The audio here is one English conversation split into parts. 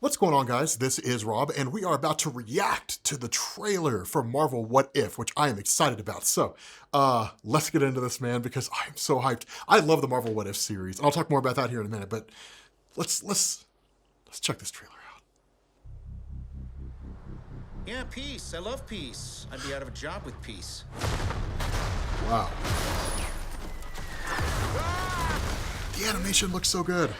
What's going on, guys? This is Rob, and we are about to react to the trailer for Marvel What If, which I am excited about. So, let's get into this, man, because I'm so hyped. I love the Marvel What If series, and I'll talk more about that here in a minute, but let's check this trailer out. Yeah, peace. I love peace. I'd be out of a job with peace. Wow. The animation looks so good.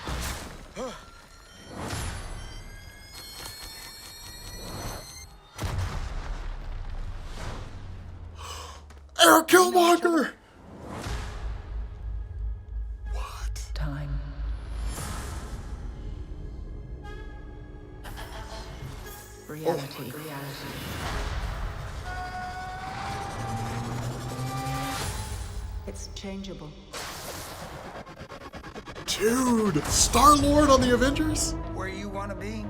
Eric Killmonger! What? Time. Reality. It's changeable. Dude, Star-Lord on the Avengers? Where you want to be?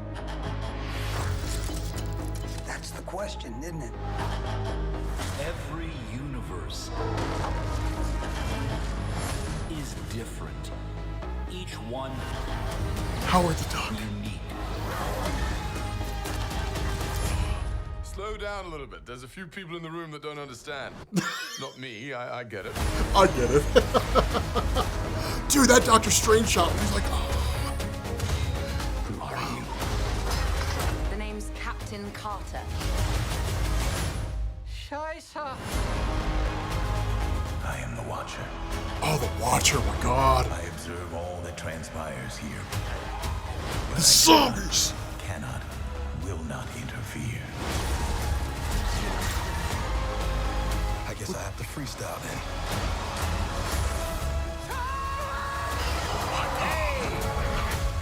That's the question, isn't it? Every universe is different. Each one Howard the Duck. unique. Slow down a little bit. There's a few people in the room that don't understand. Not me, I get it. I get it. Dude, that Doctor Strange shot, he's like, oh. Who are you? The name's Captain Carter. Scheiße. I am the Watcher. Oh, the Watcher, my God. I observe all that transpires here. The zombies. Cannot, will not interfere. I guess I have to freestyle then.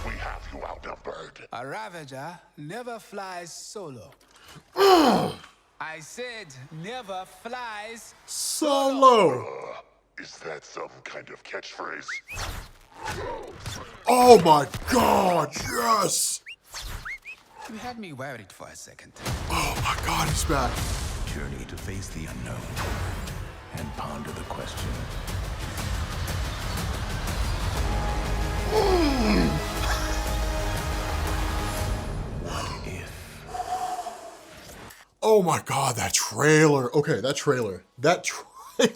We have you outnumbered. A Ravager never flies solo. I said never flies. Solo. Is that some kind of catchphrase? Oh my God, yes. You had me worried for a second. Oh my God, he's back. Journey to face the unknown and ponder the question. What if? Oh my God, that trailer. Okay, that trailer.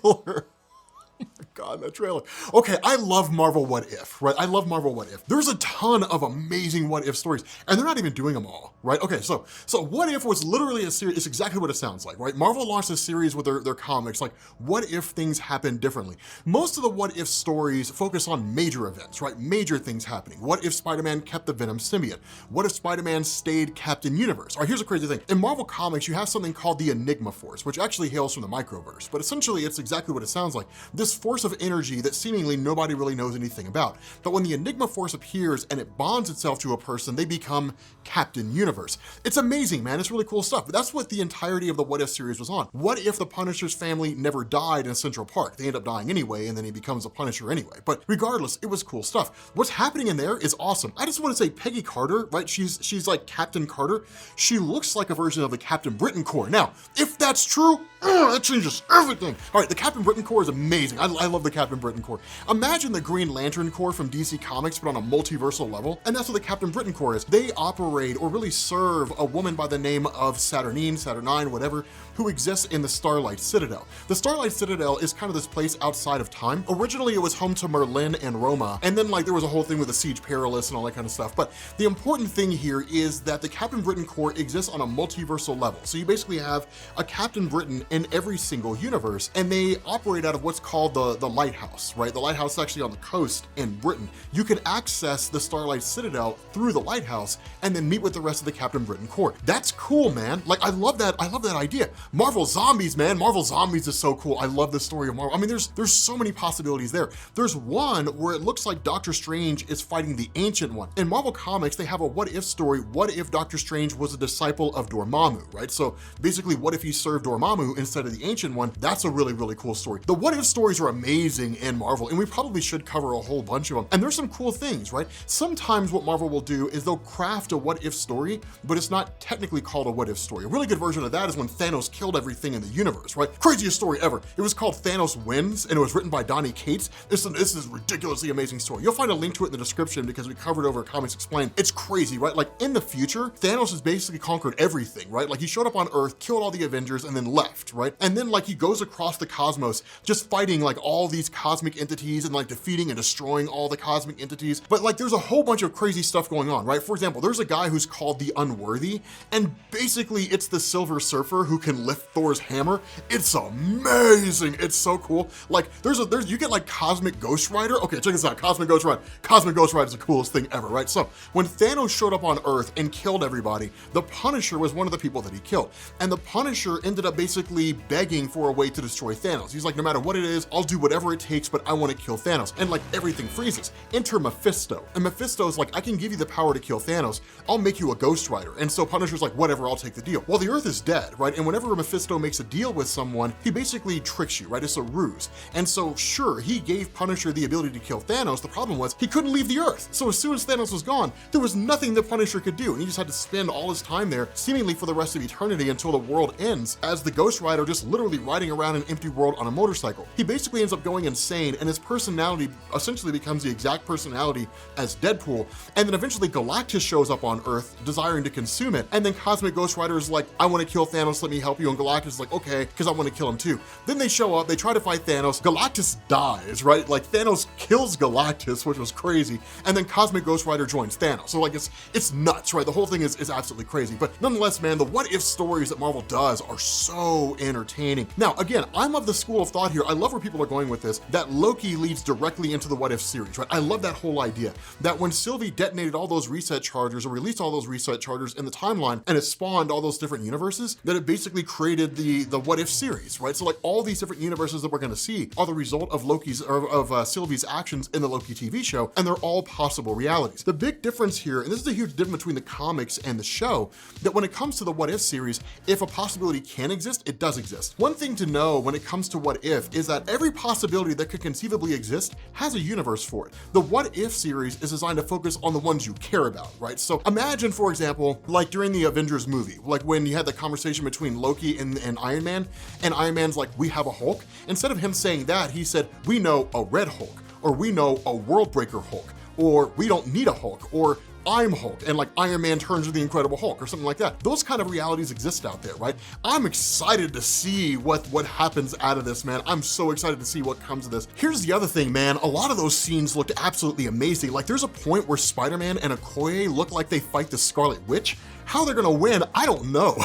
Oh my God, that trailer. Okay, I love Marvel What If, right? I love Marvel What If. There's a ton of amazing What If stories, and they're not even doing them all, right? Okay, so What If was literally a series. It's exactly what it sounds like, right? Marvel launched a series with their comics, like, what if things happen differently? Most of the What If stories focus on major events, right? Major things happening. What if Spider-Man kept the Venom symbiote? What if Spider-Man stayed Captain Universe? All right, here's a crazy thing. In Marvel Comics, you have something called the Enigma Force, which actually hails from the microverse, but essentially it's exactly what it sounds like. This force of energy that seemingly nobody really knows anything about. But when the Enigma Force appears and it bonds itself to a person, they become Captain Universe. It's amazing, man. It's really cool stuff. But that's what the entirety of the What If series was on. What if the Punisher's family never died in Central Park? They end up dying anyway, and then he becomes a Punisher anyway. But regardless, it was cool stuff. What's happening in there is awesome. I just want to say Peggy Carter, right? She's like Captain Carter. She looks like a version of the Captain Britain Corps. Now, if that's true, that changes everything. All right, the Captain Britain Corps is amazing. I love the Captain Britain Corps. Imagine the Green Lantern Corps from DC Comics, but on a multiversal level, and that's what the Captain Britain Corps is. They operate or really serve a woman by the name of Saturnine, whatever, who exists in the Starlight Citadel. The Starlight Citadel is kind of this place outside of time. Originally, it was home to Merlin and Roma, and then like there was a whole thing with the Siege Perilous and all that kind of stuff. But the important thing here is that the Captain Britain Corps exists on a multiversal level. So you basically have a Captain Britain in every single universe, and they operate out of what's called the Lighthouse, right? The Lighthouse is actually on the coast in Britain. You can access the Starlight Citadel through the Lighthouse and then meet with the rest of the Captain Britain Corps. That's cool, man. Like, I love that idea. Marvel Zombies, man. Marvel Zombies is so cool. I love the story of Marvel. I mean, there's so many possibilities there. There's one where it looks like Doctor Strange is fighting the Ancient One. In Marvel Comics, they have a what if story. What if Doctor Strange was a disciple of Dormammu, right? So basically, what if he served Dormammu instead of the Ancient One? That's a really, really cool story. The what if stories are amazing. amazing in Marvel, and we probably should cover a whole bunch of them. And there's some cool things, right? Sometimes what Marvel will do is they'll craft a what if story, but it's not technically called a what if story. A really good version of that is when Thanos killed everything in the universe, right? Craziest story ever. It was called Thanos Wins, and it was written by Donny Cates. This is a ridiculously amazing story. You'll find a link to it in the description because we covered it over at Comics Explained. It's crazy, right? Like in the future, Thanos has basically conquered everything, right? Like he showed up on Earth, killed all the Avengers, and then left, right? And then like he goes across the cosmos, just fighting like all these cosmic entities and like defeating and destroying all the cosmic entities. But like there's a whole bunch of crazy stuff going on, right? For example, there's a guy who's called the Unworthy, and basically it's the Silver Surfer who can lift Thor's hammer. It's amazing. It's so cool. Like you get like Cosmic Ghost Rider. Okay, check this out. Cosmic Ghost Rider. Cosmic Ghost Rider is the coolest thing ever, right? So when Thanos showed up on Earth and killed everybody, the Punisher was one of the people that he killed. And the Punisher ended up basically begging for a way to destroy Thanos. He's like, no matter what it is, I'll do whatever it takes, but I want to kill Thanos. And like everything freezes. Enter Mephisto. And Mephisto's like, I can give you the power to kill Thanos. I'll make you a Ghost Rider. And so Punisher's like, whatever, I'll take the deal. Well, the Earth is dead, right? And whenever Mephisto makes a deal with someone, he basically tricks you, right? It's a ruse. And so sure, he gave Punisher the ability to kill Thanos. The problem was he couldn't leave the Earth. So as soon as Thanos was gone, there was nothing the Punisher could do. And he just had to spend all his time there, seemingly for the rest of eternity until the world ends, as the Ghost Rider just literally riding around an empty world on a motorcycle. He basically ends up going insane, and his personality essentially becomes the exact personality as Deadpool. And then eventually Galactus shows up on Earth, desiring to consume it. And then Cosmic Ghost Rider is like, I want to kill Thanos, let me help you. And Galactus is like, okay, because I want to kill him too. Then they show up, they try to fight Thanos. Galactus dies, right? Like Thanos kills Galactus, which was crazy. And then Cosmic Ghost Rider joins Thanos. So like it's nuts, right? The whole thing is absolutely crazy. But nonetheless, man, the what if stories that Marvel does are so entertaining. Now, again, I'm of the school of thought here. I love where people are going with this, that Loki leads directly into the what if series, right? I love that whole idea that when Sylvie detonated all those reset chargers or released all those reset chargers in the timeline and it spawned all those different universes, that it basically created the what if series, right? So like all these different universes that we're going to see are the result of Sylvie's actions in the Loki TV show, and they're all possible realities. The big difference here, and this is a huge difference between the comics and the show, that when it comes to the what if series, if a possibility can exist, it does exist. One thing to know when it comes to what if is that every possibility that could conceivably exist has a universe for it. The what if series is designed to focus on the ones you care about, right? So imagine, for example, like during the Avengers movie, like when you had the conversation between Loki and Iron Man, and Iron Man's like, we have a Hulk. Instead of him saying that, he said, we know a Red Hulk, or we know a World Breaker Hulk, or we don't need a Hulk, or I'm Hulk, and like Iron Man turns into the Incredible Hulk or something like that. Those kind of realities exist out there, right? I'm excited to see what happens out of this, man. I'm so excited to see what comes of this. Here's the other thing, man. A lot of those scenes looked absolutely amazing. Like there's a point where Spider-Man and Okoye look like they fight the Scarlet Witch. How they're gonna win, I don't know.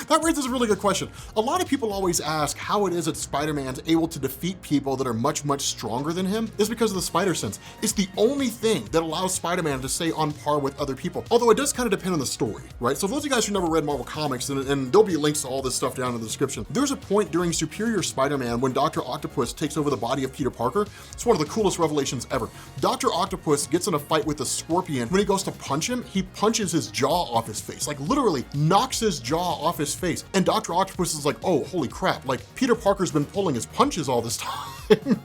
That raises a really good question. A lot of people always ask how it is that Spider-Man's able to defeat people that are much, much stronger than him. It's because of the spider sense. It's the only thing that allows Spider-Man to stay on par with other people. Although it does kind of depend on the story, right? So for those of you guys who never read Marvel Comics, and there'll be links to all this stuff down in the description, there's a point during Superior Spider-Man when Dr. Octopus takes over the body of Peter Parker. It's one of the coolest revelations ever. Dr. Octopus gets in a fight with the Scorpion. When he goes to punch him, he punches his jaw off his face, like literally knocks his jaw off his face. And Dr. Octopus is like, oh, holy crap, like Peter Parker's been pulling his punches all this time.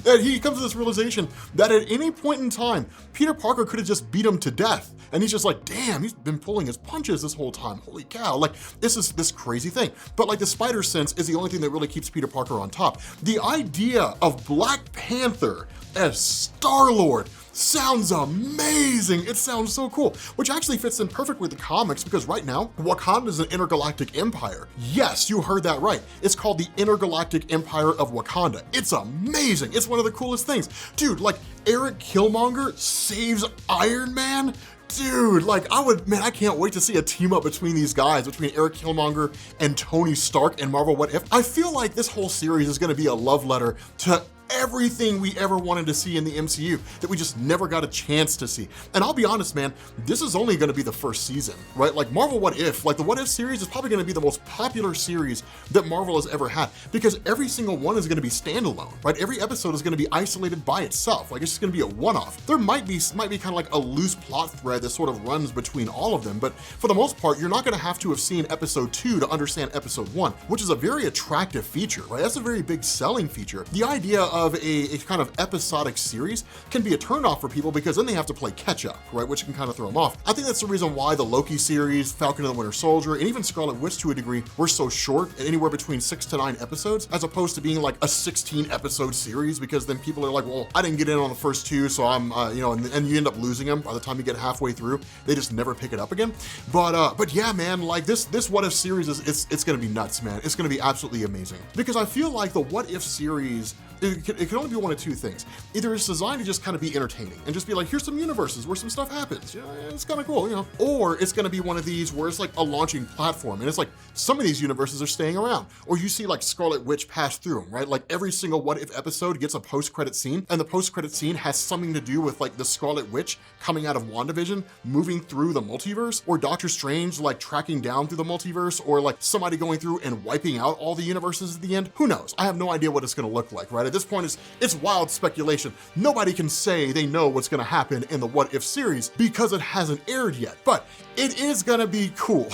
And he comes to this realization that at any point in time, Peter Parker could have just beat him to death. And he's just like, damn, he's been pulling his punches this whole time. Holy cow, like this is this crazy thing. But like the spider sense is the only thing that really keeps Peter Parker on top. The idea of Black Panther as Star-Lord sounds amazing. It sounds so cool, which actually fits in perfect with the comics because right now, Wakanda is an intergalactic empire. Yes, you heard that right. It's called the Intergalactic Empire of Wakanda. It's amazing. It's one of the coolest things. Dude, like Eric Killmonger saves Iron Man. Dude, like I can't wait to see a team up between these guys, between Eric Killmonger and Tony Stark and Marvel What If. I feel like this whole series is gonna be a love letter to everything we ever wanted to see in the MCU that we just never got a chance to see. And I'll be honest, man, this is only gonna be the first season, right? Like Marvel What If, like the What If series is probably gonna be the most popular series that Marvel has ever had, because every single one is gonna be standalone, right? Every episode is gonna be isolated by itself. Like it's just gonna be a one-off. There might be kind of like a loose plot thread that sort of runs between all of them, but for the most part, you're not gonna have to have seen episode 2 to understand episode 1, which is a very attractive feature, right? That's a very big selling feature. The idea of a kind of episodic series can be a turnoff for people because then they have to play catch up, right? Which can kind of throw them off. I think that's the reason why the Loki series, Falcon and the Winter Soldier, and even Scarlet Witch to a degree were so short, anywhere between 6 to 9 episodes, as opposed to being like a 16 episode series, because then people are like, well, I didn't get in on the first 2, so I'm, and you end up losing them by the time you get halfway through. They just never pick it up again. But yeah, man, like this What If series it's gonna be nuts, man. It's gonna be absolutely amazing, because I feel like the What If series, it can only be one of two things. Either it's designed to just kind of be entertaining and just be like, here's some universes where some stuff happens, it's kind of cool, or it's going to be one of these where it's like a launching platform and it's like some of these universes are staying around, or you see like Scarlet Witch pass through them, right? Like every single What If episode gets a post-credit scene, and the post-credit scene has something to do with like the Scarlet Witch coming out of WandaVision, moving through the multiverse, or Doctor Strange like tracking down through the multiverse, or like somebody going through and wiping out all the universes at the end. Who knows? I have no idea what it's going to look like, right? At this point, it's wild speculation. Nobody can say they know what's gonna happen in the What If series because it hasn't aired yet, but it is gonna be cool.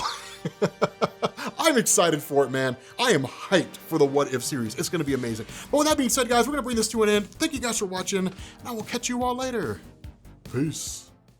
I'm excited for it, man. I am hyped for the What If series. It's gonna be amazing. But with that being said, guys, we're gonna bring this to an end. Thank you guys for watching, and I will catch you all later. Peace.